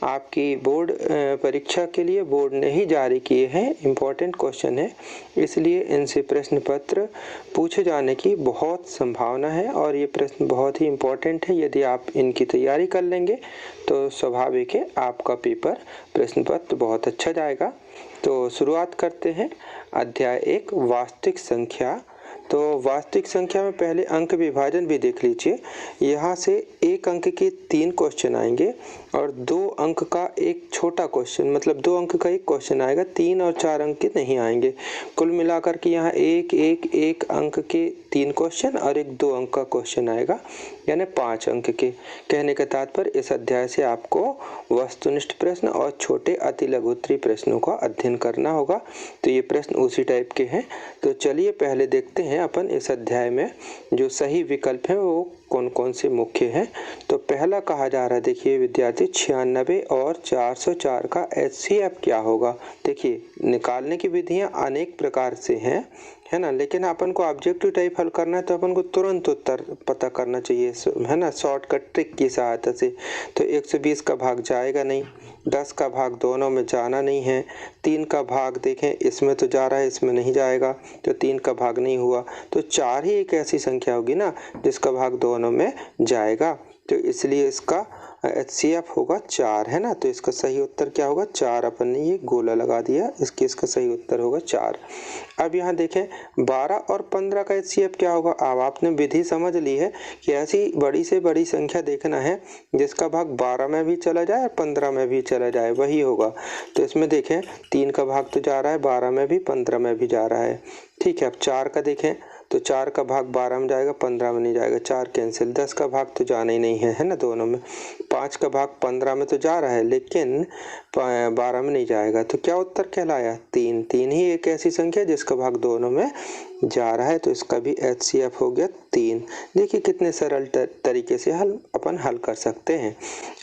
आपकी बोर्ड परीक्षा के लिए बोर्ड ने ही जारी किए हैं, इम्पोर्टेंट क्वेश्चन है, इसलिए इनसे प्रश्न पत्र पूछे जाने की बहुत संभावना है और ये प्रश्न बहुत ही इम्पोर्टेंट है। यदि आप इनकी तैयारी कर लेंगे तो स्वाभाविक है आपका पेपर प्रश्न पत्र बहुत अच्छा जाएगा। तो शुरुआत करते हैं। अध्याय 1 वास्तविक संख्या। तो वास्तविक संख्या में पहले अंक विभाजन भी देख लीजिए। यहाँ से 1 अंक के 3 क्वेश्चन आएंगे और 2 अंक का एक छोटा क्वेश्चन, मतलब 2 अंक का एक क्वेश्चन आएगा, 3 और 4 अंक के नहीं आएंगे। कुल मिलाकर के यहाँ एक अंक के 3 क्वेश्चन और एक 2 अंक का क्वेश्चन आएगा, यानी 5 अंक के। कहने का तात्पर्य इस अध्याय से आपको वस्तुनिष्ठ प्रश्न और छोटे अति लघुत्तरीय प्रश्नों का अध्ययन करना होगा। तो ये प्रश्न उसी टाइप के हैं। तो चलिए पहले देखते हैं अपन इस अध्याय में जो सही विकल्प हैं वो कौन कौन से मुख्य हैं। तो पहला कहा जा रहा है, देखिए विद्यार्थी, 96 और 404 का HCF क्या होगा। देखिए निकालने की विधियां अनेक प्रकार से हैं, है ना, लेकिन अपन को ऑब्जेक्टिव टाइप हल करना है तो अपन को तुरंत उत्तर पता करना चाहिए, है ना, शॉर्टकट ट्रिक की सहायता से। तो 120 का भाग जाएगा नहीं, 10 का भाग दोनों में जाना नहीं है, 3 का भाग देखें इसमें तो जा रहा है इसमें नहीं जाएगा, तो 3 का भाग नहीं हुआ। तो 4 ही एक ऐसी संख्या होगी ना जिसका भाग दोनों में जाएगा, तो इसलिए इसका HCF होगा 4, है ना। तो इसका सही उत्तर क्या होगा, 4। अपन ने ये गोला लगा दिया, इसका सही उत्तर होगा 4। अब यहाँ देखें 12 और 15 का HCF क्या होगा। अब आपने विधि समझ ली है कि ऐसी बड़ी से बड़ी संख्या देखना है जिसका भाग 12 में भी चला जाए और 15 में भी चला जाए, वही होगा। तो इसमें देखें 3 का भाग तो जा रहा है 12 में भी, 15 में भी जा रहा है, ठीक है। अब 4 का देखें तो 4 का भाग 12 में जाएगा, 15 में नहीं जाएगा, 4 कैंसिल। 10 का भाग तो जाना ही नहीं है ना दोनों में। 5 का भाग 15 में तो जा रहा है लेकिन 12 में नहीं जाएगा, तो क्या उत्तर कहलाया, 3। 3 ही एक ऐसी संख्या जिसका भाग दोनों में जा रहा है, तो इसका भी HCF हो गया 3। देखिए कितने सरल तरीके से अपन हल कर सकते हैं।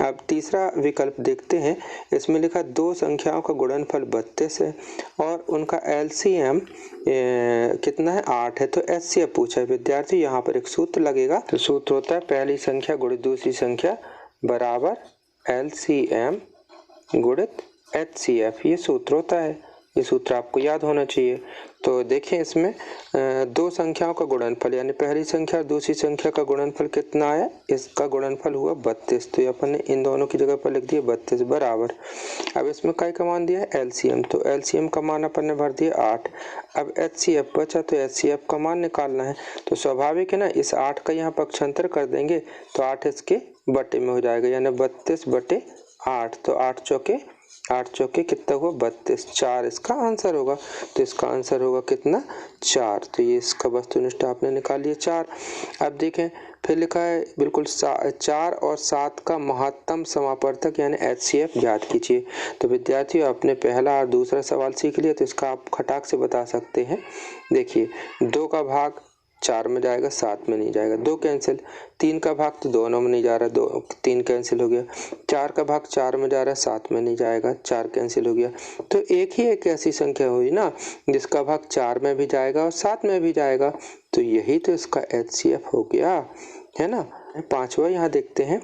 अब तीसरा विकल्प देखते हैं। इसमें लिखा 2 संख्याओं का गुणनफल 32 है और उनका LCM कितना है, 8 है। तो HCF पूछा है विद्यार्थी। यहाँ पर एक सूत्र लगेगा, तो सूत्र होता है पहली संख्या गुणित दूसरी संख्या बराबर LCM गुणित HCF, ये सूत्र होता है। ये सूत्र आपको याद होना चाहिए। तो देखें इसमें 2 संख्याओं का गुणनफल, यानी पहली संख्या और दूसरी संख्या का गुणनफल कितना है, इसका गुणनफल हुआ 32। तो अपन ने इन दोनों की जगह पर लिख दिया 32 बराबर। अब इसमें काय का मान दिया है, LCM, तो LCM का मान अपन ने भर दिया 8। अब HCF बचा, तो HCF का मान निकालना है। तो स्वाभाविक है ना, इस 8 का यहाँ पक्षांतर कर देंगे तो 8 इसके बटे में हो जाएगा, यानी 32/8। तो 8 चौके कितना हुआ, 32। 4 इसका आंसर होगा। तो इसका आंसर होगा कितना, 4। तो ये इसका वस्तुनिष्ठ आपने निकाल लिया 4। अब देखें फिर लिखा है बिल्कुल 4 और 7 का महत्तम समापवर्तक यानी HCF ज्ञात कीजिए। तो विद्यार्थियों आपने पहला और दूसरा सवाल सीख लिया, तो इसका आप खटाक से बता सकते हैं। देखिए 2 का भाग 4 में जाएगा, 7 में नहीं जाएगा, 2 कैंसिल। 3 का भाग तो दोनों में नहीं जा रहा, 3 कैंसिल हो गया। 4 का भाग 4 में जा रहा है, 7 में नहीं जाएगा, 4 कैंसिल हो गया। तो एक ही एक ऐसी संख्या हुई ना जिसका भाग 4 में भी जाएगा और 7 में भी जाएगा, तो यही तो इसका HCF हो गया, है ना। 5वां यहाँ देखते हैं।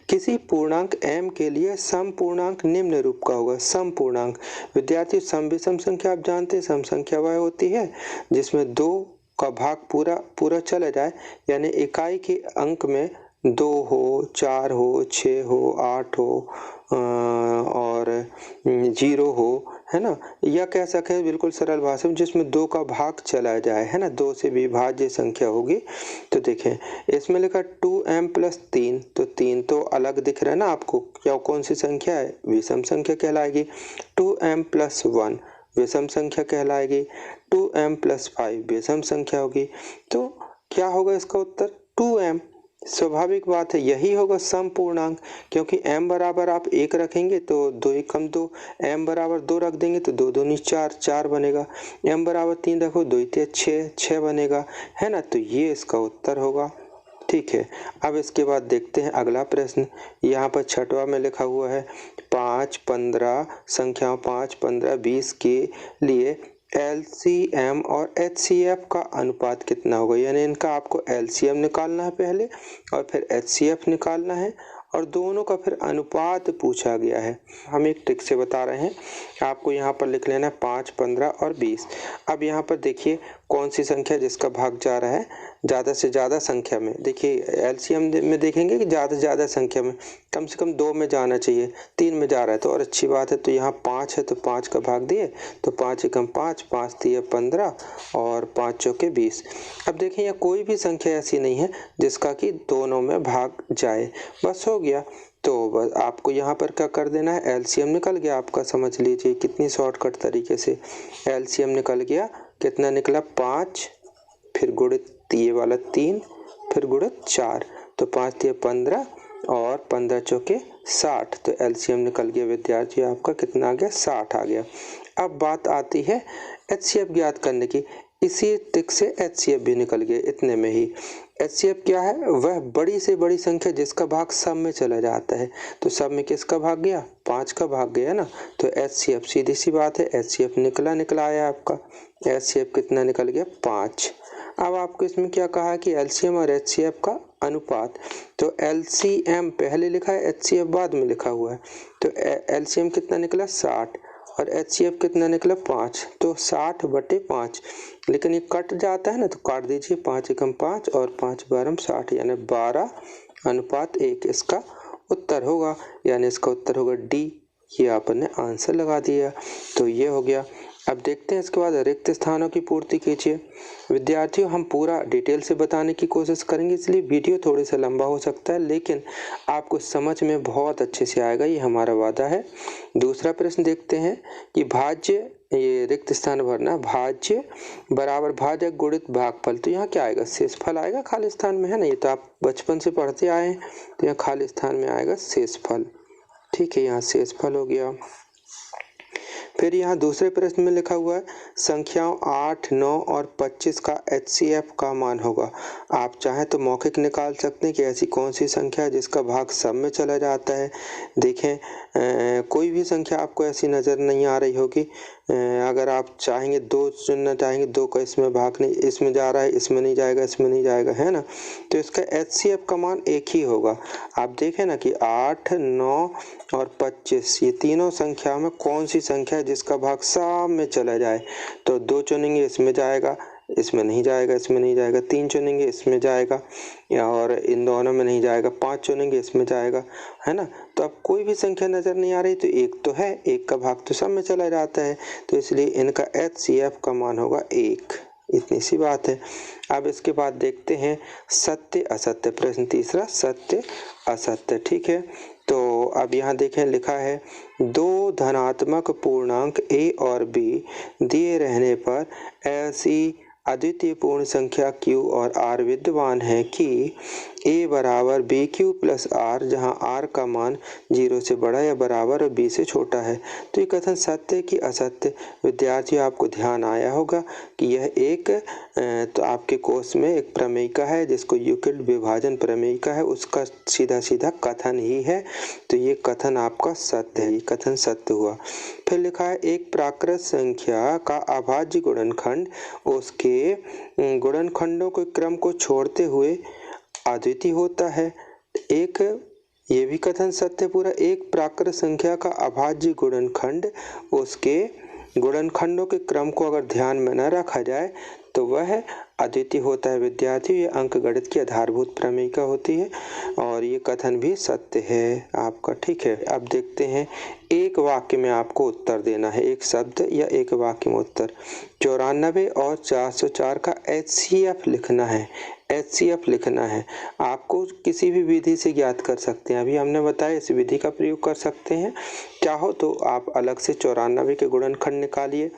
किसी पूर्णांक m के लिए सम पूर्णांक निम्न रूप का होगा। सम पूर्णांक विद्यार्थी, सम विषम संख्या आप जानते हैं, सम संख्या वह होती है जिसमें 2 का भाग पूरा चला जाए, यानी इकाई के अंक में 2 हो, 4 हो, 6 हो, 8 हो और 0 हो, है ना। या कह सके बिल्कुल सरल भाषा में जिसमें 2 का भाग चला जाए, है ना, 2 से विभाज्य संख्या होगी। तो देखें इसमें लिखा 2m + 3, तो 3 तो अलग दिख रहा है ना आपको, क्या कौन सी संख्या है, विषम संख्या कहलाएगी। 2m + 1 विषम संख्या कहलाएगी। 2m + 5 विषम संख्या होगी। तो क्या होगा इसका उत्तर, 2m। स्वाभाविक बात है, यही होगा सम पूर्णांक, क्योंकि m बराबर आप 1 रखेंगे तो 2 × 2, m बराबर 2 रख देंगे तो 2 दूनी 4, 4 बनेगा। m बराबर 3 रखो, 2 × 6, 6 बनेगा, है ना। तो ये इसका उत्तर होगा, ठीक है। अब इसके बाद देखते हैं अगला प्रश्न। यहाँ पर 6वां में लिखा हुआ है 5, 15 संख्याओं 5, 15, 20 के लिए LCM और HCF का अनुपात कितना होगा, यानी इनका आपको LCM निकालना है पहले और फिर HCF निकालना है और दोनों का फिर अनुपात पूछा गया है। हम एक ट्रिक से बता रहे हैं, आपको यहाँ पर लिख लेना है 5, 15 और 20। अब यहाँ पर देखिए कौन सी संख्या जिसका भाग जा रहा है ज़्यादा से ज़्यादा संख्या में। देखिए एलसीएम में देखेंगे कि ज़्यादा से ज़्यादा संख्या में, कम से कम 2 में जाना चाहिए, 3 में जा रहा है तो और अच्छी बात है। तो यहाँ 5 है तो 5 का भाग दिए, तो 5 एकम 5, 5 दिए 15 और 5 चौके 20। अब देखिए यहाँ कोई भी संख्या ऐसी नहीं है जिसका कि दोनों में भाग जाए, बस हो गया। तो बस आपको यहाँ पर क्या कर देना है, एलसीएम निकल गया आपका। समझ लीजिए कितनी शॉर्टकट तरीके से एलसीएम निकल गया। कितना निकला, 5, फिर गुणित ये वाला 3, फिर गुणित 4, तो 5 दिए 15 और 15 चौके 60। तो एलसीएम निकल गया विद्यार्थी आपका कितना आ गया, 60 आ गया। अब बात आती है एचसीएफ ज्ञात करने की। इसी ट्रिक से एचसीएफ भी निकल गया इतने में ही। एचसीएफ क्या है, वह बड़ी से बड़ी संख्या जिसका भाग सब में चला जाता है। तो सब में किसका भाग गया, 5 का भाग गया ना। तो एचसीएफ सीधी सी बात है, एचसीएफ निकला आया आपका। एचसीएफ कितना निकल गया, 5। अब आपको इसमें क्या कहा है कि एलसीएम और एचसीएफ का अनुपात। तो एलसीएम पहले लिखा है, एचसीएफ बाद में लिखा हुआ है। तो एलसीएम कितना निकला, 60 और एचसीएफ कितना निकला, 5। तो 60/5, लेकिन ये कट जाता है ना, तो काट दीजिए, 5 एकम 5 और 5 बारम 60, यानी 12:1 इसका उत्तर होगा, यानी इसका उत्तर होगा डी। ये आपने आंसर लगा दिया। तो ये हो गया। अब देखते हैं इसके बाद रिक्त स्थानों की पूर्ति कीजिए। विद्यार्थियों हम पूरा डिटेल से बताने की कोशिश करेंगे, इसलिए वीडियो थोड़ा सा लंबा हो सकता है, लेकिन आपको समझ में बहुत अच्छे से आएगा, ये हमारा वादा है। दूसरा प्रश्न देखते हैं कि भाज्य, ये रिक्त स्थान भरना, भाज्य बराबर भाजक गुणित भागफल। तो यहाँ क्या आएगा, शेषफल आएगा खाली स्थान में, है ना। ये तो आप बचपन से पढ़ते आए हैं। तो यहाँ खाली स्थान में आएगा शेषफल। ठीक है, यहाँ शेषफल हो गया। फिर यहाँ दूसरे प्रश्न में लिखा हुआ है संख्याओं 8, 9 और 25 का एचसीएफ का मान होगा। आप चाहें तो मौखिक निकाल सकते हैं कि ऐसी कौन सी संख्या है जिसका भाग सब में चला जाता है। देखें कोई भी संख्या आपको ऐसी नज़र नहीं आ रही होगी। अगर आप चाहेंगे 2 चुनना चाहेंगे, 2 का इसमें भाग नहीं, इसमें जा रहा है, इसमें नहीं जाएगा, इसमें नहीं जाएगा, है ना। तो इसका एचसीएफ का मान एक ही होगा। आप देखें ना कि 8, 9 और 25 ये तीनों संख्या में कौन सी संख्या है जिसका भाग सब में चला जाए। तो 2 चुनेंगे, इसमें जाएगा, इसमें नहीं जाएगा, इसमें नहीं जाएगा। 3 चुनेंगे, इसमें जाएगा, और इन दोनों में नहीं जाएगा। 5 चुनेंगे, इसमें जाएगा, है ना। तो अब कोई भी संख्या नज़र नहीं आ रही, तो एक तो है, एक का भाग तो सब में चला जाता है, तो इसलिए इनका एचसीएफ का मान होगा 1। इतनी सी बात है। अब इसके बाद देखते हैं सत्य असत्य। प्रश्न तीसरा, सत्य असत्य। ठीक है, तो अब यहाँ देखें लिखा है 2 धनात्मक पूर्णांक a और b दिए रहने पर ऐसी अद्वितीय पूर्ण संख्या q और r विद्यमान है कि a बराबर bq प्लस r, जहाँ r का मान 0 से बड़ा या बराबर और b से छोटा है। तो ये कथन सत्य कि असत्य। विद्यार्थियों आपको ध्यान आया होगा कि यह एक तो आपके कोर्स में एक प्रमेयिका है जिसको यूक्लिड विभाजन प्रमेयिका है, उसका सीधा सीधा कथन ही है। तो ये कथन आपका सत्य है, ये कथन सत्य हुआ। फिर लिखा है एक प्राकृत संख्या का अभाज्य गुणनखंड उसके गुणनखंडों के क्रम को छोड़ते हुए अद्वितीय होता है। एक ये भी कथन सत्य पूरा। एक प्राकृत संख्या का अभाज्य गुणनखंड उसके गुणनखंडों के क्रम को अगर ध्यान में न रखा जाए तो वह अद्वितीय होता है। विद्यार्थी ये अंकगणित की आधारभूत प्रमेयिका होती है और ये कथन भी सत्य है आपका। ठीक है, अब देखते हैं एक वाक्य में आपको उत्तर देना है, एक शब्द या एक वाक्य में उत्तर। 94 और 404 का एचसीएफ लिखना है। एचसीएफ लिखना है, आपको किसी भी विधि से ज्ञात कर सकते हैं। अभी हमने बताया इस विधि का प्रयोग कर सकते हैं। चाहो तो आप अलग से 94 के गुणनखंड निकालिए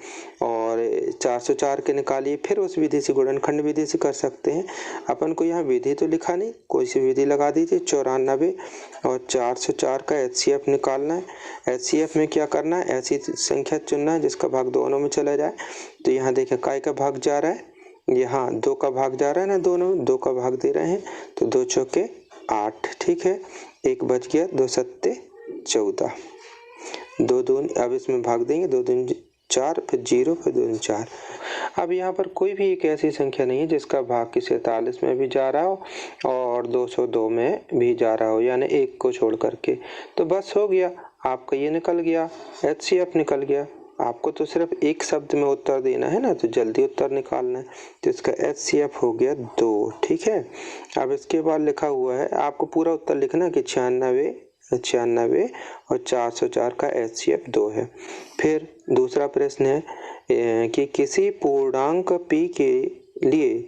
और 404 के निकालिए, फिर उस विधि से गुणनखंड विधि से कर सकते हैं। अपन को यहाँ विधि तो लिखा नहीं, कोई सी विधि लगा दीजिए। 94 और 404 का एचसीएफ निकालना है। एचसीएफ में क्या करना है, ऐसी संख्या चुनना है जिसका भाग दोनों में चला जाए। तो यहाँ देखें काय का भाग जा रहा है, यहाँ 2 का भाग जा रहा है ना, दोनों 2 का भाग दे रहे हैं। तो 2 चौके 8। ठीक है, 1 बच गया, 2 सत्ते 14, 2 दूनी, अब इसमें भाग देंगे, 2 दूनी 4, फिर 0, फिर 2 दूनी 4। अब यहाँ पर कोई भी एक ऐसी संख्या नहीं है जिसका भाग की 47 में भी जा रहा हो और 202 में भी जा रहा हो, यानी एक को छोड़ करके। तो बस हो गया, आपका ये निकल गया, HCF निकल गया। आपको तो सिर्फ एक शब्द में उत्तर देना है ना, तो जल्दी उत्तर निकालना है। तो इसका HCF हो गया 2। ठीक है, अब इसके बाद लिखा हुआ है, आपको पूरा उत्तर लिखना कि 96 और 404 का HCF 2 है। फिर दूसरा प्रश्न है कि किसी पूर्णांक p के लिए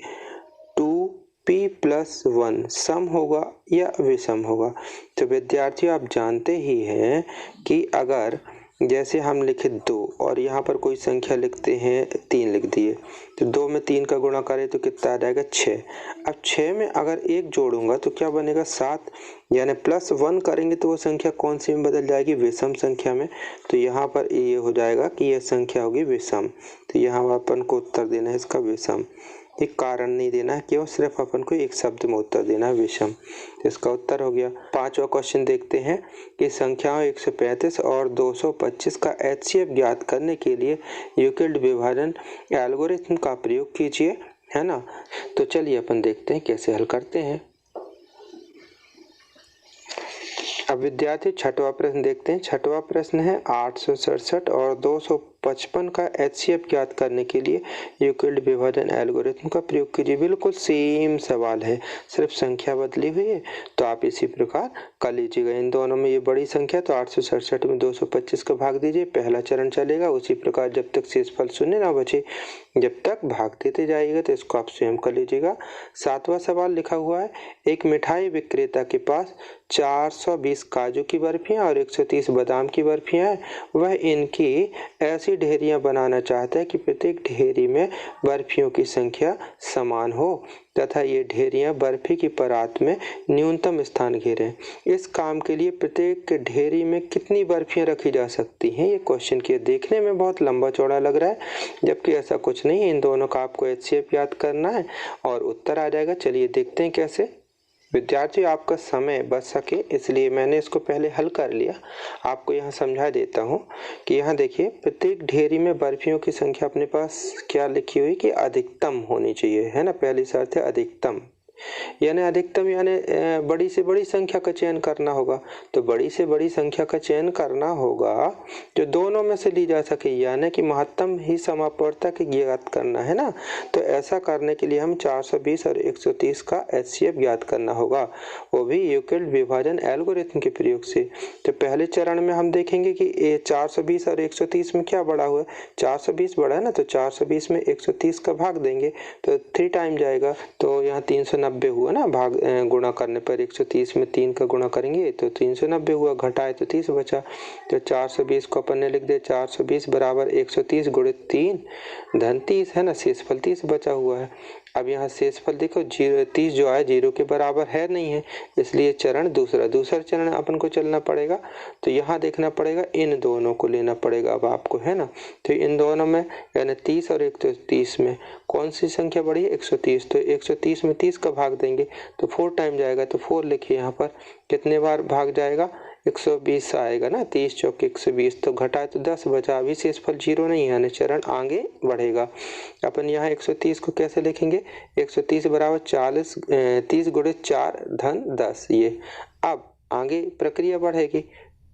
2p+1 सम होगा या विषम होगा। तो विद्यार्थियों, आप जानते ही हैं कि अगर जैसे हम लिखे 2 और यहाँ पर कोई संख्या लिखते हैं 3 लिख दिए, तो 2 में 3 का गुणा करें तो कितना आ जाएगा 6। अब 6 में अगर 1 जोड़ूंगा तो क्या बनेगा 7, यानी +1 करेंगे तो वो संख्या कौन सी में बदल जाएगी, विषम संख्या में। तो यहाँ पर ये हो जाएगा कि यह संख्या होगी विषम। तो यहाँ अपन को उत्तर देना है इसका विषम, एक कारण नहीं देना है, क्यों, सिर्फ अपन को एक शब्द में उत्तर देना है विषम। तो इसका उत्तर हो गया। 5वां क्वेश्चन देखते हैं कि संख्याओं 135 और 225 का HCF ज्ञात करने के लिए यूक्लिड विभाजन एल्गोरिथम का प्रयोग कीजिए, है ना। तो चलिए अपन देखते हैं कैसे हल करते हैं। अब विद्यार्थी 6वां प्रश्न देखते हैं। 6वां प्रश्न है 867 और 255 का HCF ज्ञात करने के लिए यूक्लिड विभाजन एल्गोरिथम का प्रयोग कीजिए। बिल्कुल सेम सवाल है, सिर्फ संख्या बदली हुई है। तो आप इसी प्रकार कर लीजिएगा। इन दोनों में ये बड़ी संख्या, तो 867 में 225 का भाग दीजिए, पहला चरण चलेगा। उसी प्रकार जब तक शेषफल शून्य ना बचे, जब तक भाग देते जाइएगा। तो इसको आप स्वयं कर लीजिएगा। 7वां सवाल लिखा हुआ है, एक मिठाई विक्रेता के पास 420 काजू की बर्फियां और 130 बादाम की बर्फियां हैं। वह इनकी ऐसी ढेरियां बनाना चाहता है कि प्रत्येक ढेरी में बर्फियों की संख्या समान हो तथा ये ढेरियां बर्फी की परात में न्यूनतम स्थान घेरें। इस काम के लिए प्रत्येक ढेरी में कितनी बर्फियां रखी जा सकती हैं? ये क्वेश्चन किया, देखने में बहुत लंबा चौड़ा लग रहा है, जबकि ऐसा कुछ नहीं है। इन दोनों का आपको HCF याद करना है और उत्तर आ जाएगा। चलिए देखते हैं कैसे। विद्यार्थी, आपका समय बच सके इसलिए मैंने इसको पहले हल कर लिया। आपको यहाँ समझा देता हूँ कि यहाँ देखिए, प्रत्येक ढेरी में बर्फियों की संख्या अपने पास क्या लिखी हुई कि अधिकतम होनी चाहिए, है ना। पहली शर्त है अधिकतम, यानी अधिकतम यानी बड़ी से बड़ी संख्या का चयन करना होगा। तो बड़ी से बड़ी संख्या का चयन करना होगा जो दोनों में से ली जा सके, यानी कि महत्तम ही समापवर्तक की ज्ञात करना है ना। तो ऐसा करने के लिए हम 420 और 130 का HCF ज्ञात करना होगा, वो भी यूक्लिड विभाजन एल्गोरिथम के प्रयोग से। तो पहले चरण में हम देखेंगे कि 420 और 130 में क्या बड़ा हुआ, 420 बड़ा है ना। तो 420 में 130 का भाग देंगे तो 3 टाइम जाएगा, तो यहाँ 390 हुआ ना। भाग गुणा करने पर 130 में 3 का गुणा करेंगे तो 390 हुआ, घटाए तो 30 बचा। तो 420 को अपन ने लिख दिया 420 बराबर 130 गुणित 3 धन 30, है ना। शेषफल 30 बचा हुआ है। अब यहाँ शेषफल देखो 30 जो है 0 के बराबर है नहीं है, इसलिए चरण दूसरा चरण अपन को चलना पड़ेगा। तो यहाँ देखना पड़ेगा, इन दोनों को लेना पड़ेगा अब आपको, है ना। तो इन दोनों में यानी 30 और 130 में कौन सी संख्या बड़ी है, 130। तो 130 में 30 का भाग देंगे तो 4 टाइम जाएगा। तो 4 लिखिए यहाँ पर, कितने बार भाग जाएगा, 120 आएगा ना। 30 चौके 120, तो घटाए तो 10 बचा। अभी शेषफल 0 नहीं है, यानी चरण आगे बढ़ेगा। अपन यहाँ 130 को कैसे लिखेंगे, 130 बराबर 30 गुणित 4 धन 10। ये अब आगे प्रक्रिया बढ़ेगी।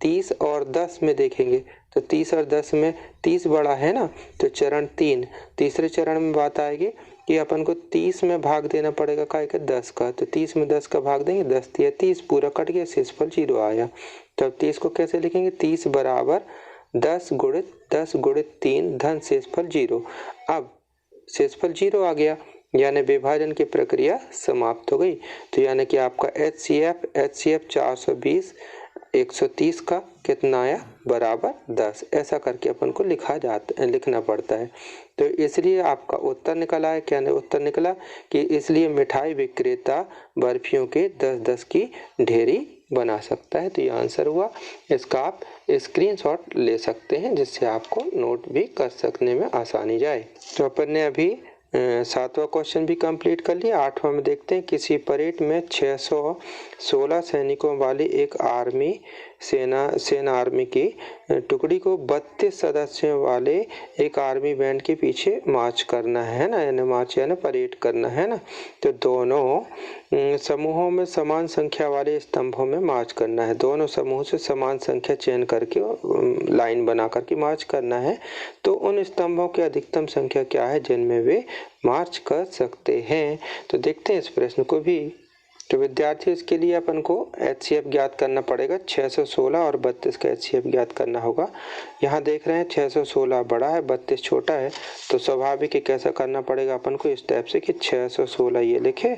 30 और 10 में देखेंगे तो 30 और 10 में 30 बड़ा है ना। तो चरण 3, तीसरे चरण में बात आएगी कि अपन को 30 में भाग देना पड़ेगा काय का, 10 का। तो 30 में 10 का भाग देंगे, 10 या 30 पूरा कट गया, शेषफल 0 आया। तब 30 को कैसे लिखेंगे, 30 बराबर 10 गुणित 3 धन शेषफल 0। अब शेषफल 0 आ गया, यानी विभाजन की प्रक्रिया समाप्त हो गई। तो यानी कि आपका HCF 420 130 का कितना आया, बराबर 10। ऐसा करके अपन को लिखना पड़ता है। तो इसलिए आपका उत्तर निकला है, क्या उत्तर निकला कि इसलिए मिठाई विक्रेता बर्फियों के 10-10 की ढेरी बना सकता है। तो ये आंसर हुआ। इसका आप स्क्रीनशॉट ले सकते हैं, जिससे आपको नोट भी कर सकने में आसानी जाए। तो अपन ने अभी 7वां क्वेश्चन भी कंप्लीट कर लिया। 8वां में देखते हैं, किसी परेड में 616 सैनिकों वाली एक आर्मी सेना आर्मी की टुकड़ी को 32 सदस्यों वाले एक आर्मी बैंड के पीछे मार्च करना है ना, यानी मार्च यानी परेड करना है ना। तो दोनों समूहों में समान संख्या वाले स्तंभों में मार्च करना है। दोनों समूह से समान संख्या चयन करके लाइन बना करके मार्च करना है। तो उन स्तंभों की अधिकतम संख्या क्या है जिनमें वे मार्च कर सकते हैं। तो देखते हैं इस प्रश्न को भी। तो विद्यार्थी इसके लिए अपन को HCF ज्ञात करना पड़ेगा। 616 और 32 का HCF ज्ञात करना होगा। यहाँ देख रहे हैं 616 बड़ा है, 32 छोटा है, तो स्वाभाविक है कैसा करना पड़ेगा अपन को इस टाइप से कि 616 ये लिखे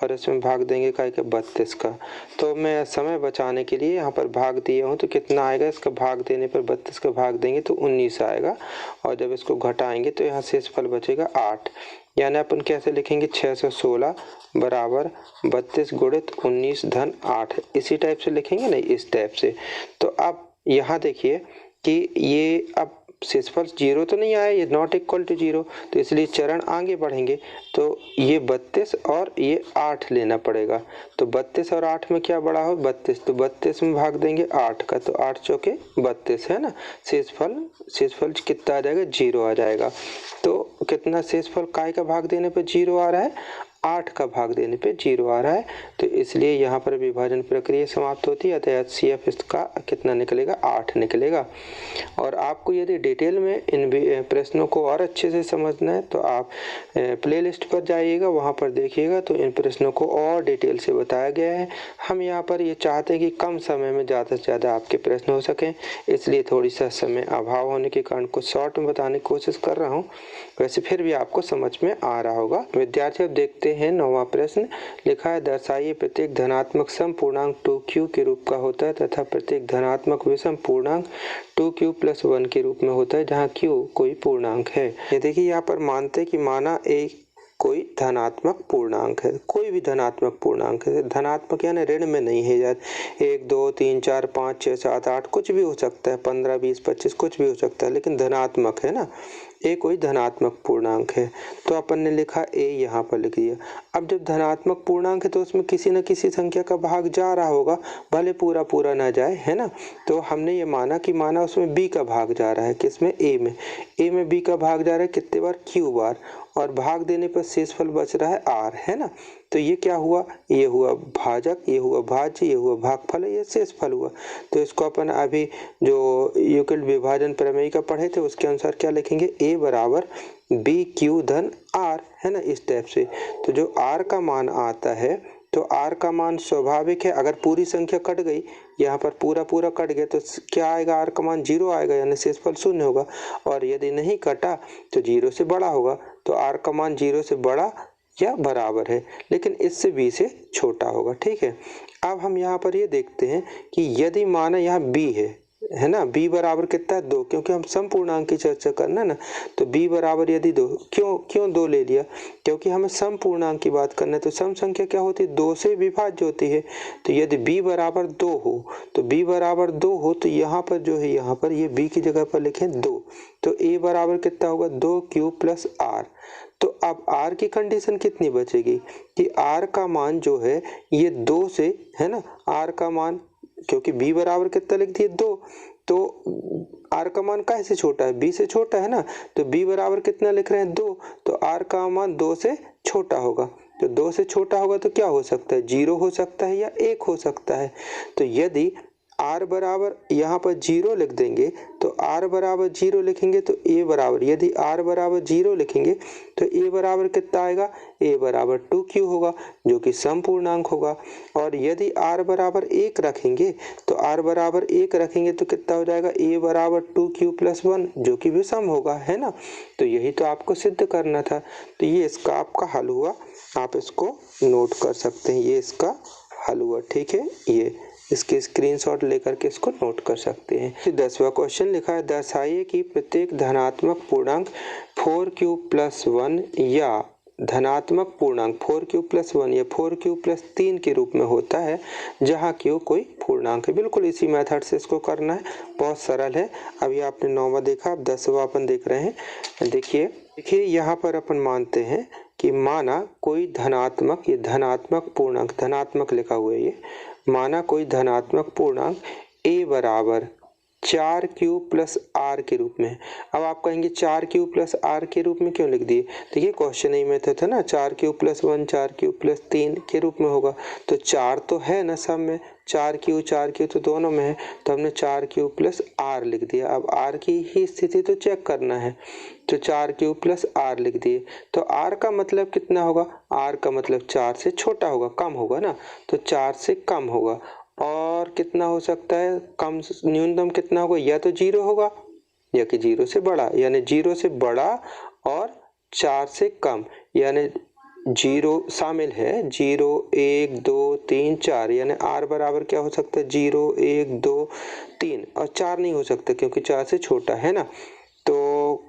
और इसमें भाग देंगे का 32 का। तो मैं समय बचाने के लिए यहाँ पर भाग दिया हूँ, तो कितना आएगा इसका भाग देने पर 32 का भाग देंगे तो 19 आएगा, और जब इसको घटाएंगे तो यहाँ शेषफल बचेगा 8। यानी अपन कैसे लिखेंगे 616 बराबर 32 गुणित 19 धन 8, इसी टाइप से लिखेंगे, नहीं इस टाइप से। तो अब यहाँ देखिए कि ये अब शेषफल 0 तो नहीं आया, ये नॉट इक्वल टू 0, तो इसलिए चरण आगे बढ़ेंगे तो ये 32 और ये 8 लेना पड़ेगा। तो 32 और 8 में क्या बड़ा हो 32, तो 32 में भाग देंगे 8 का, तो 8 चौके 32 है ना। शेषफल कितना आ जाएगा 0 आ जाएगा। तो कितना शेषफल काय का भाग देने पे 0 आ रहा है, 8 का भाग देने पे 0 आ रहा है। तो इसलिए यहाँ पर विभाजन प्रक्रिया समाप्त होती है, अतः HCF इसका कितना निकलेगा 8 निकलेगा। और आपको यदि डिटेल में इन प्रश्नों को और अच्छे से समझना है तो आप प्लेलिस्ट पर जाइएगा, वहाँ पर देखिएगा तो इन प्रश्नों को और डिटेल से बताया गया है। हम यहाँ पर ये चाहते हैं कि कम समय में ज़्यादा से ज़्यादा आपके प्रश्न हो सकें, इसलिए थोड़ी सा समय अभाव होने के कारण कुछ शॉर्ट में बताने की कोशिश कर रहा हूँ, वैसे फिर भी आपको समझ में आ रहा होगा। विद्यार्थी अब देखते हैं 9वां प्रश्न। लिखा है दर्शाइए प्रत्येक धनात्मक सम पूर्णांक 2q के रूप का होता है तथा प्रत्येक धनात्मक विषम पूर्णांक 2q + 1 के रूप में होता है जहाँ q कोई पूर्णांक है। ये देखिए यहाँ पर मानते कि माना एक कोई धनात्मक पूर्णांक है, कोई भी धनात्मक पूर्णांक है, धनात्मक यानी ऋण में नहीं है यार, 1 2 3 4 5 6 7 8 कुछ भी हो सकता है, 15 20 25 कुछ भी हो सकता है, लेकिन धनात्मक है ना, ए कोई धनात्मक पूर्णांक है। तो अपन ने लिखा ए यहाँ पर लिख दिया। अब जब धनात्मक पूर्णांक है तो उसमें किसी न किसी संख्या का भाग जा रहा होगा, भले पूरा पूरा ना जाए, है ना। तो हमने ये माना कि माना उसमें बी का भाग जा रहा है, किसमें ए में बी का भाग जा रहा है कितने बार क्यू बार, और भाग देने पर शेषफल बच रहा है आर, है ना। तो ये क्या हुआ, ये हुआ भाजक, ये हुआ भाज्य, ये हुआ भागफल, ये शेषफल हुआ। तो इसको अपन अभी जो यूक्लिड विभाजन प्रमेय का पढ़े थे उसके अनुसार क्या लिखेंगे, ए बराबर बी क्यू धन आर, है ना, इस टाइप से। तो जो आर का मान आता है तो आर का मान स्वाभाविक है, अगर पूरी संख्या कट गई, यहाँ पर पूरा पूरा कट गया तो क्या आएगा, आर का मान 0 आएगा, यानी शेषफल 0 होगा। और यदि नहीं कटा तो 0 से बड़ा होगा, तो आर का मान 0 से बड़ा या बराबर है, लेकिन इससे बी से छोटा होगा। ठीक है, अब हम यहाँ पर ये देखते हैं कि यदि माना यहाँ बी है ना, बी बराबर कितना है 2, क्योंकि हम सम पूर्णांक की चर्चा करना ना, तो बी बराबर यदि 2, क्यों 2 ले लिया, क्योंकि हमें सम पूर्णांक की बात करना है। तो सम संख्या क्या होती है, 2 से विभाज्य होती है। तो यदि बी बराबर 2 हो, तो बी बराबर 2 हो तो यहाँ पर जो है, यहाँ पर ये बी की जगह पर लिखें 2, तो ए बराबर कितना होगा 2q + r। तो अब r की कंडीशन कितनी बचेगी कि r का मान जो है ये 2 से, है ना, r का मान, क्योंकि b बराबर कितना लिख दिए 2, तो r का मान कैसे छोटा है, b से छोटा है ना, तो b बराबर कितना लिख रहे हैं 2, तो r का मान 2 से छोटा होगा। तो 2 से छोटा होगा तो क्या हो सकता है, 0 हो सकता है या 1 हो सकता है। तो यदि r बराबर यहाँ पर 0 लिख देंगे, तो r बराबर 0 लिखेंगे तो a बराबर, यदि r बराबर 0 लिखेंगे तो a बराबर कितना आएगा, a बराबर 2q होगा जो कि सम पूर्णांक होगा। और यदि r बराबर 1 रखेंगे, तो r बराबर 1 रखेंगे तो कितना हो जाएगा, a बराबर 2q + 1 जो कि विषम होगा, है ना। तो यही तो आपको सिद्ध करना था। तो ये इसका आपका हल हुआ, आप इसको नोट कर सकते हैं, ये इसका हल हुआ। ठीक है, ये इसके स्क्रीनशॉट लेकर के इसको नोट कर सकते हैं। 10वां क्वेश्चन लिखा है दर्शाइए कि प्रत्येक धनात्मक पूर्णांक 4q + 1 या धनात्मक पूर्णांक 4q + 1 या 4q + 3 के रूप में होता है जहाँ q कोई पूर्णांक है। बिल्कुल इसी मेथड से इसको करना है, बहुत सरल है। अभी आपने 9वां देखा, अब 10वां अपन देख रहे हैं। देखिए यहाँ पर अपन मानते हैं कि माना कोई धनात्मक, ये धनात्मक पूर्णांक, धनात्मक लिखा हुआ है ये, माना कोई धनात्मक पूर्णांक a बराबर 4q प्लस आर के रूप में। अब आप कहेंगे 4q प्लस आर के रूप में क्यों लिख दिए? देखिए क्वेश्चन ही में था ना 4q प्लस 1 4q प्लस 3 के रूप में होगा, तो 4 तो है ना सब में, 4q तो दोनों में है, तो हमने 4q प्लस आर लिख दिया। अब आर की ही स्थिति तो चेक करना है, तो 4q प्लस आर लिख दिए। तो आर का मतलब कितना होगा? आर का मतलब 4 से छोटा होगा, कम होगा ना, तो 4 से कम होगा। और कितना हो सकता है कम, न्यूनतम कितना होगा? या तो 0 होगा या कि 0 से बड़ा, यानी 0 से बड़ा और 4 से कम, यानी 0 शामिल है, 0 1 2 3 4, यानी आर बराबर क्या हो सकता है? 0 1 2 3, और 4 नहीं हो सकता क्योंकि 4 से छोटा है ना। तो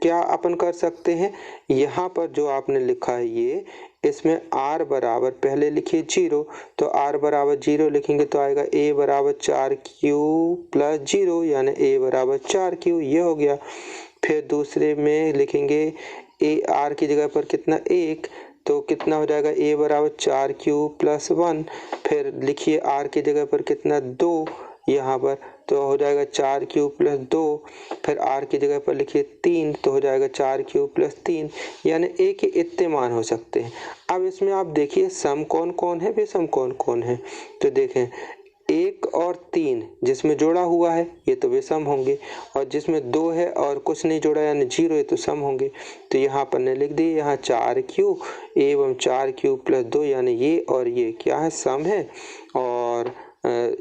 क्या अपन कर सकते हैं, यहाँ पर जो आपने लिखा है ये, इसमें r बराबर पहले लिखिए 0, तो r बराबर 0 लिखेंगे तो आएगा a बराबर 4q प्लस 0, यानी a बराबर 4q, ये हो गया। फिर दूसरे में लिखेंगे a, r की जगह पर कितना 1, तो कितना हो जाएगा a बराबर 4q प्लस 1। फिर लिखिए r की जगह पर कितना 2 यहाँ पर, तो हो जाएगा 4q प्लस 2। फिर r की जगह पर लिखिए 3, तो हो जाएगा 4q प्लस 3, यानी a के इतने मान हो सकते हैं। अब इसमें आप देखिए सम कौन कौन है, विषम कौन कौन है, तो देखें 1 और 3 जिसमें जोड़ा हुआ है ये तो विषम होंगे, और जिसमें 2 है और कुछ नहीं जोड़ा यानी 0 है तो सम होंगे। तो यहाँ पर ने लिख दिए, यहाँ 4q एवं 4q प्लस 2, यानी ये और ये क्या है? सम है। और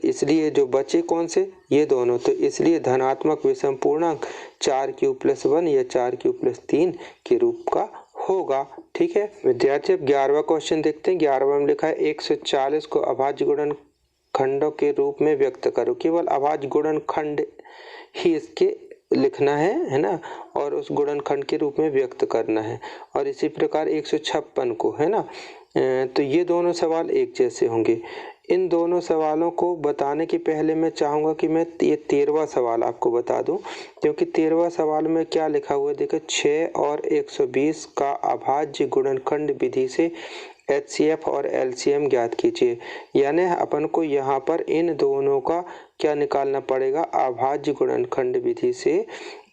इसलिए जो बचे कौन से? ये दोनों, तो इसलिए धनात्मक विषम पूर्णांक 4q प्लस 1 या 4q प्लस 3 के रूप का होगा। ठीक है विद्यार्थी, अब 11वां क्वेश्चन देखते हैं। 11वां में लिखा है 140 को अभाज्य गुणनखंडों के रूप में व्यक्त करो। केवल अभाज्य गुणनखंड ही इसके लिखना है ना, और उस गुणनखंड के रूप में व्यक्त करना है। और इसी प्रकार 156 को, है ना, तो ये दोनों सवाल एक जैसे होंगे। इन दोनों सवालों को बताने के पहले मैं चाहूँगा कि मैं ये 13वां सवाल आपको बता दूं, क्योंकि 13वां सवाल में क्या लिखा हुआ है देखो, 6 और 120 का अभाज्य गुणनखंड विधि से HCF और LCM ज्ञात कीजिए। यानी अपन को यहाँ पर इन दोनों का क्या निकालना पड़ेगा? अभाज्य गुणनखंड विधि से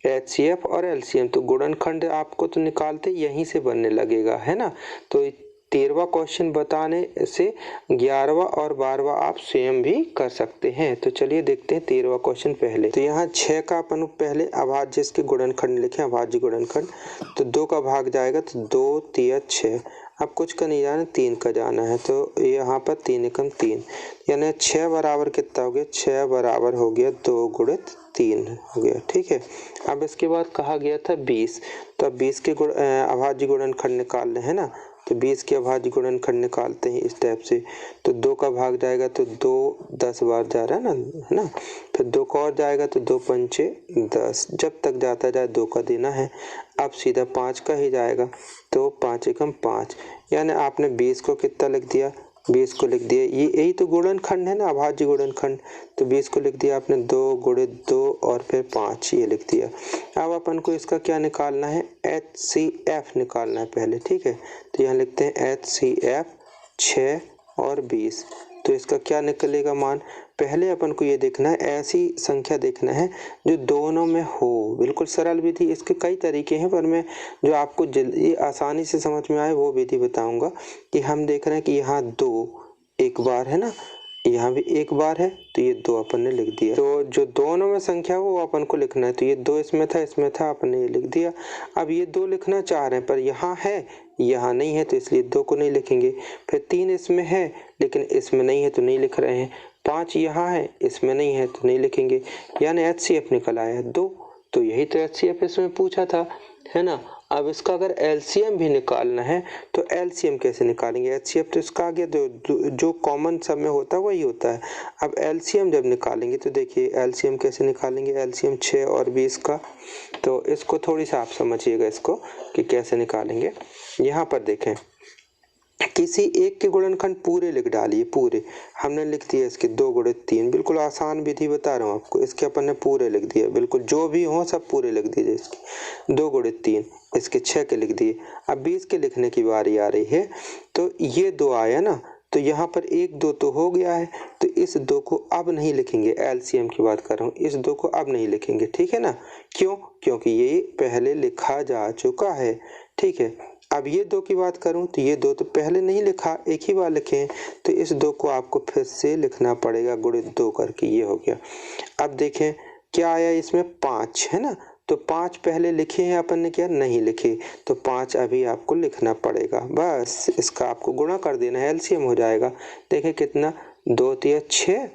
HCF और LCM। तो गुणनखंड आपको तो निकालते यहीं से बनने लगेगा, है ना। तो 13वां क्वेश्चन बताने से 11वां और 12वां आप स्वयं भी कर सकते हैं। तो चलिए देखते हैं 13वां क्वेश्चन पहले। तो यहाँ 6 का अपन पहले अभाज्य इसके गुणनखंड लिखे, अभाज्य गुणनखंड, तो 2 का भाग जाएगा तो 2 3 6। अब कुछ का नहीं जाना, 3 का जाना है, तो यहाँ पर 3 एकम 3, यानी 6 बराबर कितना हो गया? 6 बराबर हो गया 2 गुणित 3 हो गया। ठीक है, अब इसके बाद कहा गया था 20, तो अब 20 के अभाज्य गुणनखंड निकालने हैं ना, तो 20 के अभाज्य गुणनखंड निकालते हैं इस टाइप से। तो 2 का भाग जाएगा तो 2 10 बार जा रहा है ना, है ना। फिर 2 का और जाएगा तो 2 पंचे 10, जब तक जाता जाए 2 का देना है। अब सीधा 5 का ही जाएगा, तो 5 एकम 5, यानी आपने 20 को कितना लिख दिया? 20 को लिख दिया, ये यही तो गुणनखंड है ना, अभाज्य गुणनखंड। तो 20 को लिख दिया आपने 2 गुणित 2 और फिर 5, ये लिख दिया। अब अपन को इसका क्या निकालना है? HCF निकालना है पहले। ठीक है, तो यहाँ लिखते हैं HCF 6 और 20। तो इसका क्या निकलेगा मान? पहले अपन को ये देखना है, ऐसी संख्या देखना है जो दोनों में हो। बिल्कुल सरल विधि, इसके कई तरीके हैं पर मैं जो आपको जल्दी आसानी से समझ में आए वो विधि बताऊंगा। कि हम देख रहे हैं कि यहाँ 2 एक बार है ना, यहाँ भी एक बार है, तो ये 2 अपन ने लिख दिया। तो जो दोनों में संख्या हो वो अपन को लिखना है, तो ये 2 इसमें था अपन ने ये लिख दिया। अब ये 2 लिखना चाह रहे हैं पर यहाँ है यहाँ नहीं है, तो इसलिए 2 को नहीं लिखेंगे। फिर 3 इसमें है लेकिन इसमें नहीं है तो नहीं लिख रहे हैं। 5 यहाँ है इसमें नहीं है तो नहीं लिखेंगे, यानी HCF निकल आया 2। तो यही तो HCF इसमें पूछा था, है ना। अब इसका अगर LCM भी निकालना है तो LCM कैसे निकालेंगे? HCF तो इसका आ गया, जो कॉमन सब में होता है वही होता है। अब LCM जब निकालेंगे तो देखिए LCM कैसे निकालेंगे? LCM 6 और 20 का, तो इसको थोड़ी सा आप समझिएगा इसको कि कैसे निकालेंगे। यहाँ पर देखें, किसी एक के गुणनखंड पूरे लिख डालिए, पूरे हमने लिख दिया इसके 2 गुणित 3, बिल्कुल आसान विधि बता रहा हूँ आपको। इसके अपन ने पूरे लिख दिए, बिल्कुल जो भी हो सब पूरे लिख दीजिए। इसके 2 गुणित 3, इसके 6 के लिख दिए। अब 20 के लिखने की बारी आ रही है, तो ये 2 आया ना, तो यहाँ पर 1 2 तो हो गया है, तो इस 2 को अब नहीं लिखेंगे, एलसीएम की बात कर रहा हूँ, इस 2 को अब नहीं लिखेंगे, ठीक है ना। क्यों? क्योंकि ये पहले लिखा जा चुका है, ठीक है। अब ये 2 की बात करूं तो ये 2 तो पहले नहीं लिखा, एक ही बार लिखे हैं, तो इस 2 को आपको फिर से लिखना पड़ेगा गुणित 2 करके, ये हो गया। अब देखें क्या आया इसमें, 5 है ना, तो 5 पहले लिखे हैं अपन ने, क्या नहीं लिखे, तो 5 अभी आपको लिखना पड़ेगा, बस इसका आपको गुणा कर देना है, एलसीएम हो जाएगा। देखें कितना, 2 तिया 6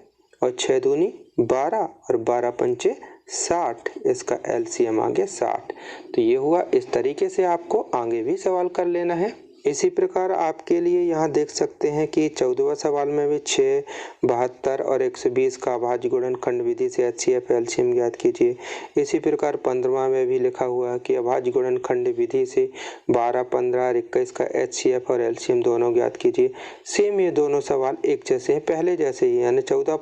और 6 दूनी 12 और 12 पंचे 60, इसका एलसीएम आ गया 60। तो ये हुआ, इस तरीके से आपको आगे भी सवाल कर लेना है। इसी प्रकार आपके लिए यहाँ देख सकते हैं कि 14वां सवाल में भी 6, 72 और 120 का अभाज्य गुणनखंड विधि से एचसीएफ एलसीएम ज्ञात कीजिए। इसी प्रकार 15वां में भी लिखा हुआ है कि अभाज्य गुणनखंड विधि से 12, 15 और 21 का एचसीएफ और एलसीएम दोनों ज्ञात कीजिए। सेम ये दोनों सवाल एक जैसे हैं, पहले जैसे ही, यानी 13,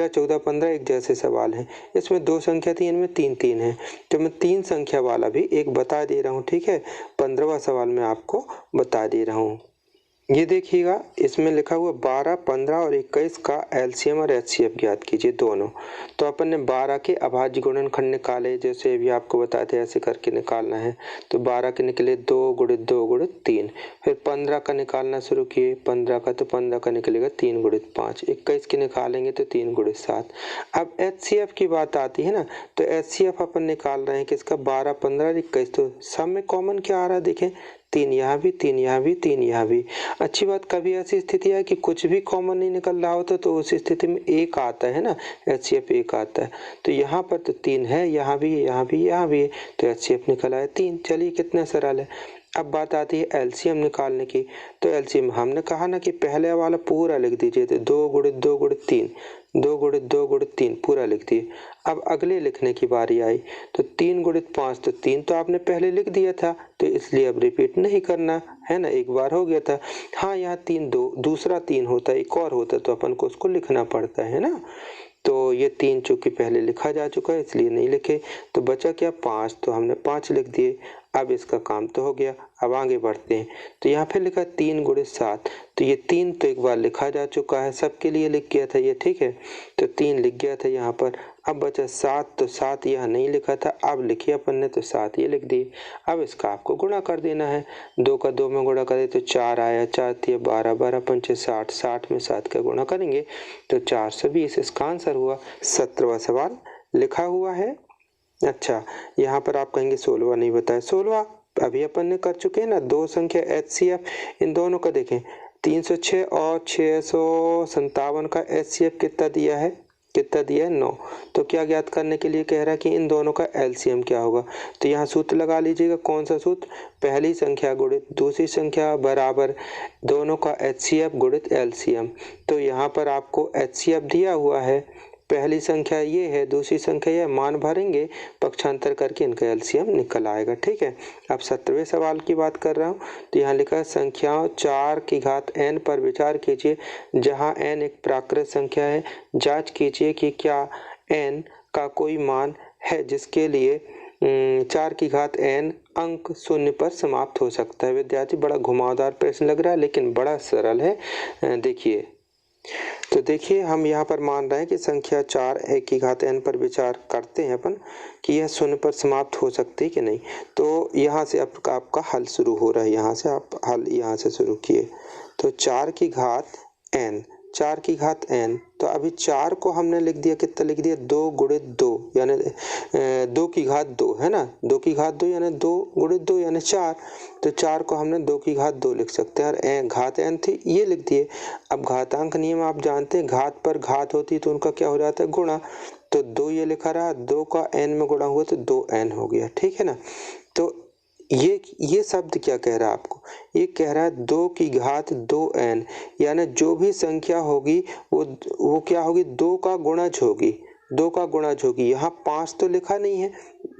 14, 15 एक जैसे सवाल हैं। इसमें 2 संख्या थी, इनमें 3 3 है, तो मैं 3 संख्या वाला भी एक बता दे रहा हूँ, ठीक है। 15वां सवाल में आपको बता दे रहा हूँ। ये देखिएगा, इसमें लिखा हुआ 12, 15 और 21 का एलसीएम और एचसीएफ ज्ञात कीजिए दोनों। तो अपन ने 12 के अभाज्य गुणनखंड निकाले, जैसे अभी आपको बताते हैं ऐसे करके निकालना है। तो 12 के निकले 2 गुणित 2 गुणित 3। फिर 15 का निकालना शुरू किए, 15 का तो 15 का निकलेगा 3 गुणित 5। 21 के निकालेंगे तो 3 गुणित 7। अब एचसीएफ की बात आती है ना, तो एचसीएफ अपन निकाल रहे हैं किसका, 12, 15 और 21। तो सब में कॉमन क्या आ रहा है, देखें 3 यहाँ भी, 3 यहाँ भी, 3 यहाँ भी। अच्छी बात, कभी ऐसी स्थिति है कि कुछ भी कॉमन नहीं निकल रहा होता, तो उस स्थिति में 1 आता है ना, एचसीएफ 1 आता है। तो यहाँ पर तो 3 है, यहाँ भी है, यहाँ भी, यहाँ भी है, तो एचसीएफ निकल आया 3। चलिए कितना सरल है। अब बात आती है एलसीएम निकालने की। तो एलसीएम हमने कहा ना कि पहले वाला पूरा लिख दीजिए, तो 2 गुणित 2 गुणित 3, 2 गुणित 2 गुणित 3 पूरा लिख दिए। अब अगले लिखने की बारी आई, तो 3 गुणित 5, तो 3 तो आपने पहले लिख दिया था, तो इसलिए अब रिपीट नहीं करना है ना, एक बार हो गया था। हाँ, यहाँ 3 दूसरा 3 होता, एक और होता तो अपन को उसको लिखना पड़ता है ना। तो ये 3 चूंकि पहले लिखा जा चुका है इसलिए नहीं लिखे, तो बचा क्या 5, तो हमने 5 लिख दिए। अब इसका काम तो हो गया, अब आगे बढ़ते हैं। तो यहाँ पे लिखा 3 गुणित 7, तो ये 3 तो एक बार लिखा जा चुका है, सबके लिए लिख गया था ये, ठीक है। तो 3 लिख गया था यहाँ पर। अब बचा 7, तो 7 यहाँ नहीं लिखा था, अब लिखिए अपन ने, तो 7 ये लिख दिए। अब इसका आपको गुणा कर देना है, 2 का 2 में गुणा करें तो 4 आया, 4 तिया 12, 12 पंचे 60, 60 में 7 का गुणा करेंगे तो 420, इसका आंसर हुआ। 17वां सवाल लिखा हुआ है। अच्छा, यहाँ पर आप कहेंगे 16वां नहीं बताया। 16वां अभी अपन ने कर चुके हैं ना, 2 संख्या एचसीएफ, इन दोनों का देखें 306 और 657 का एचसीएफ कितना दिया है, कितना दिया है 9। तो क्या ज्ञात करने के लिए कह रहा है कि इन दोनों का एलसीएम क्या होगा। तो यहाँ सूत्र लगा लीजिएगा, कौन सा सूत्र, पहली संख्या गुणित दूसरी संख्या बराबर दोनों का एचसीएफ गुणित एलसीएम। तो यहाँ पर आपको एचसीएफ दिया हुआ है, पहली संख्या ये है, दूसरी संख्या ये, मान भरेंगे, पक्षांतर करके इनका एलसीएम निकल आएगा, ठीक है। अब 17वें सवाल की बात कर रहा हूँ। तो यहाँ लिखा है संख्याओं 4 की घात n पर विचार कीजिए, जहाँ n एक प्राकृत संख्या है। जांच कीजिए कि क्या n का कोई मान है जिसके लिए 4 की घात n अंक 0 पर समाप्त हो सकता है। विद्यार्थी, बड़ा घुमावदार प्रश्न लग रहा है लेकिन बड़ा सरल है। देखिए, तो देखिए हम यहाँ पर मान रहे हैं कि संख्या 4 1 की घात n पर विचार करते हैं अपन कि यह 0 पर समाप्त हो सकती है कि नहीं। तो यहाँ से आपका हल शुरू हो रहा है, यहाँ से आप हल यहाँ से शुरू किए। तो 4 की घात n, 4 की घात n, तो अभी 4 को हमने लिख दिया, कितना लिख दिया, 2 गुणित 2 यानी 2 की घात 2 है ना, 2 की घात 2 यानी 2 गुणित 2 यानी 4। तो 4 को हमने 2 की घात 2 लिख सकते हैं, और घात n थी ये लिख दिए। अब घातांक नियम आप जानते हैं, घात पर घात होती है तो उनका क्या हो जाता है, गुणा। तो 2 ये लिखा रहा, 2 का n में गुणा हुआ तो 2n हो गया, ठीक है ना। तो ये शब्द क्या कह रहा है आपको, ये कह रहा है 2 की घात 2n, यानी जो भी संख्या होगी वो क्या होगी, 2 का गुणज होगी, 2 का गुणज होगी। यहाँ 5 तो लिखा नहीं है,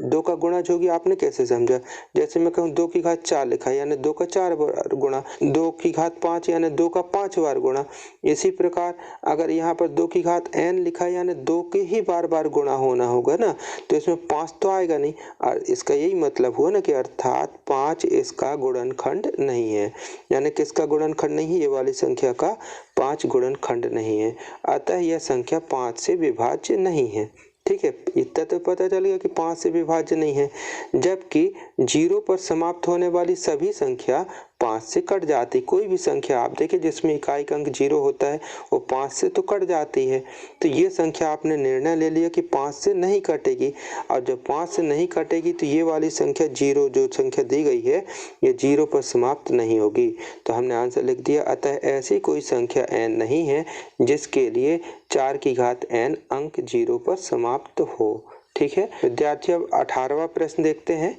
2 का गुणा जो होगी आपने कैसे समझा, जैसे मैं कहूँ 2 की घात 4 लिखा यानी 2 का 4 बार गुणा, 2 की घात 5 यानी 2 का 5 बार गुणा। इसी प्रकार अगर यहाँ पर 2 की घात n लिखा है यानी 2 के ही बार बार गुणा होना होगा ना, तो इसमें 5 तो आएगा नहीं। और इसका यही मतलब हुआ ना कि अर्थात 5 इसका गुणनखंड नहीं है, यानी किसका गुणनखंड नहीं है, ये वाली संख्या का 5 गुणनखंड नहीं है। अतः यह संख्या 5 से विभाज्य नहीं है। ठीक है, इतना तो पता चल गया कि 5 से विभाज्य नहीं है। जबकि 0 पर समाप्त होने वाली सभी संख्या 5 से कट जाती। कोई भी संख्या आप देखिए जिसमें इकाई का अंक 0 होता है वो 5 से तो कट जाती है। तो ये संख्या आपने निर्णय ले लिया कि 5 से नहीं कटेगी, और जब 5 से नहीं कटेगी तो ये वाली संख्या 0 जो संख्या दी गई है ये 0 पर समाप्त नहीं होगी। तो हमने आंसर लिख दिया। अतः ऐसी कोई संख्या n नहीं है जिसके लिए 4 की घात n अंक 0 पर समाप्त हो। ठीक है विद्यार्थी, अब 18वां प्रश्न देखते हैं।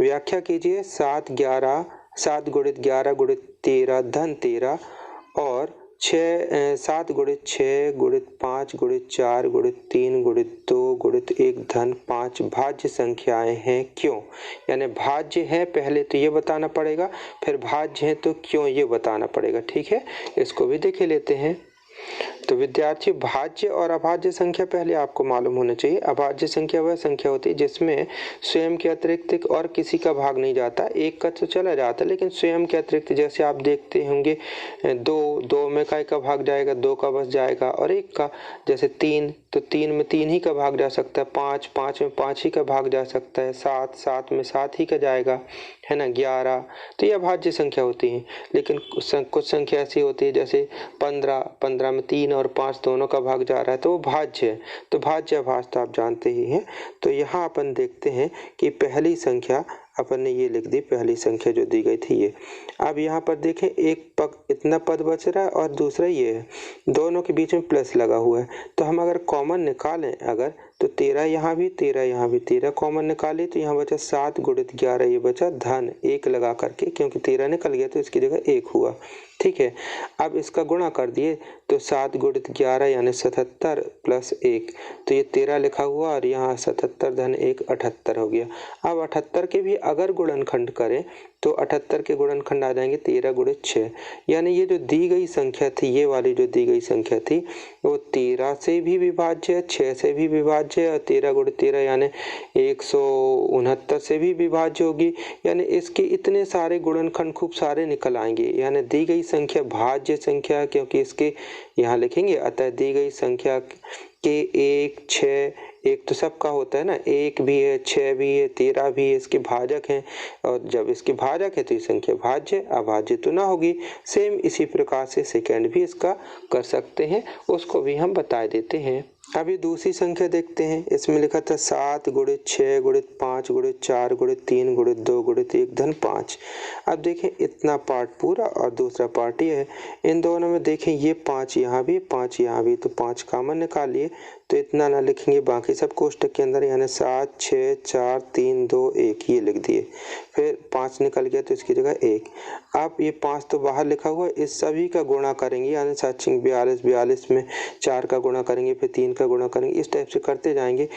व्याख्या कीजिए 7 गुणित 11 गुणित 13 धन 13 और 7 गुणित 6 गुणित 5 गुणित 4 गुणित 3 गुणित 2 गुणित 1 धन 5 भाज्य संख्याएं हैं क्यों। यानी भाज्य है पहले तो ये बताना पड़ेगा, फिर भाज्य है तो क्यों ये बताना पड़ेगा। ठीक है, इसको भी देख लेते हैं। तो विद्यार्थी, भाज्य और अभाज्य संख्या पहले आपको मालूम होना चाहिए। अभाज्य संख्या वह संख्या होती है जिसमें स्वयं के अतिरिक्त और किसी का भाग नहीं जाता, एक का तो चला जाता लेकिन स्वयं के अतिरिक्त, जैसे आप देखते होंगे 2 में का भाग जाएगा, 2 का बस जाएगा, और 1 का, जैसे 3 तो 3 में 3 ही का भाग जा सकता है, 5 में 5 ही का भाग जा सकता है, 7 में 7 ही का जाएगा, है ना, 11। तो ये अभाज्य संख्या होती है। लेकिन कुछ संख्या ऐसी होती है जैसे 15 में 3 और 5 दोनों का भाग जा रहा है तो वो भाज्य है। तो भाज्य अभाज्य तो आप जानते ही हैं। तो यहाँ अपन देखते हैं कि पहली संख्या अपन ने ये लिख दी, पहली संख्या जो दी गई थी ये। अब यहाँ पर देखें एक इतना पद बच रहा है और दूसरा ये है, दोनों के बीच में प्लस लगा हुआ है। तो हम अगर कॉमन निकालें अगर, तो 13 यहाँ भी 13 यहाँ भी, 13 कॉमन निकाले तो यहाँ बचा 7 गुणित 11, ये बचा धन 1 लगा करके, क्योंकि 13 निकल गया तो इसकी जगह 1 हुआ। ठीक है, अब इसका गुणा कर दिए तो 7 गुणित 11 यानी 77 प्लस 1, तो ये 13 लिखा हुआ और यहाँ 77 धन 1 78 हो गया। अब 78 के भी अगर गुणनखंड करें तो 78 के गुणनखंड आ जाएंगे 13 गुणित 6, यानी ये जो दी गई संख्या थी, ये वाली जो दी गई संख्या थी वो 13 से भी विभाज्य है, 6 से भी विभाज्य है, और 13 गुणित 13 यानी 169 से भी विभाज्य होगी। यानी इसके इतने सारे गुणनखंड खूब सारे निकल आएंगे। यानी दी गई संख्या भाज्य संख्या, क्योंकि इसके यहाँ लिखेंगे, अतः दी गई संख्या के 1 6 1 तो सबका होता है ना, 1 भी है, 6 भी है, 13 भी है, इसके भाजक हैं, और जब इसके भाजक है तो ये संख्या भाज्य, अभाज्य तो ना होगी। सेम इसी प्रकार से सेकंड भी इसका कर सकते हैं, उसको भी हम बता देते हैं। अभी दूसरी संख्या देखते हैं। इसमें लिखा था 7 गुणित 6 गुणित 5 गुणित 4 गुणित 3 गुणित 2 गुणित 1 धन 5। अब देखें इतना पार्ट पूरा और दूसरा पार्ट ये है। इन दोनों में देखें ये 5 यहाँ भी 5 यहाँ भी, तो 5 कॉमन निकालिए तो इतना ना लिखेंगे, बाकी सब कोष्टक के अंदर, यानी 7 6 4 3 2 1 ये लिख दिए। फिर 5 निकल गया तो इसकी जगह 1। अब ये 5 तो बाहर लिखा हुआ है, इस सभी का गुणा करेंगे, यानी 7 42 42 में 4 का गुणा करेंगे, फिर 3 का गुणा करेंगे, इस टाइप से करते जाएंगे।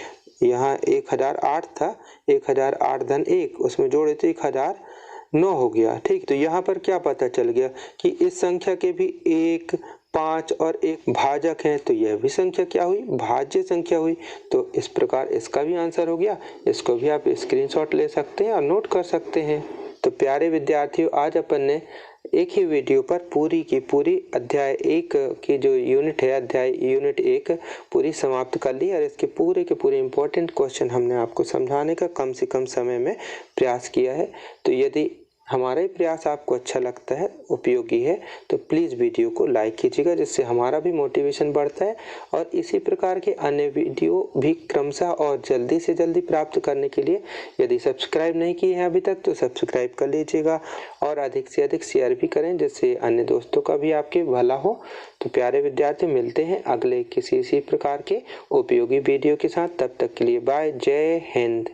यहाँ 1008 था, 1008 धन 1, उसमें जोड़े तो 1009 हो गया। ठीक, तो यहाँ पर क्या पता चल गया कि इस संख्या के भी 1 5 और 1 भाजक हैं, तो यह भी संख्या क्या हुई, भाज्य संख्या हुई। तो इस प्रकार इसका भी आंसर हो गया। इसको भी आप स्क्रीनशॉट ले सकते हैं और नोट कर सकते हैं। तो प्यारे विद्यार्थियों, आज अपन ने एक ही वीडियो पर पूरी की पूरी अध्याय 1 की जो यूनिट है, अध्याय यूनिट 1 पूरी समाप्त कर ली, और इसके पूरे के पूरे इंपॉर्टेंट क्वेश्चन हमने आपको समझाने का कम से कम समय में प्रयास किया है। तो यदि हमारा ये प्रयास आपको अच्छा लगता है, उपयोगी है, तो प्लीज़ वीडियो को लाइक कीजिएगा, जिससे हमारा भी मोटिवेशन बढ़ता है। और इसी प्रकार के अन्य वीडियो भी क्रमशः और जल्दी से जल्दी प्राप्त करने के लिए यदि सब्सक्राइब नहीं किए हैं अभी तक तो सब्सक्राइब कर लीजिएगा, और अधिक से अधिक शेयर भी करें, जिससे अन्य दोस्तों का भी आपके भला हो। तो प्यारे विद्यार्थी, मिलते हैं अगले किसी इसी प्रकार के उपयोगी वीडियो के साथ। तब तक के लिए बाय, जय हिंद।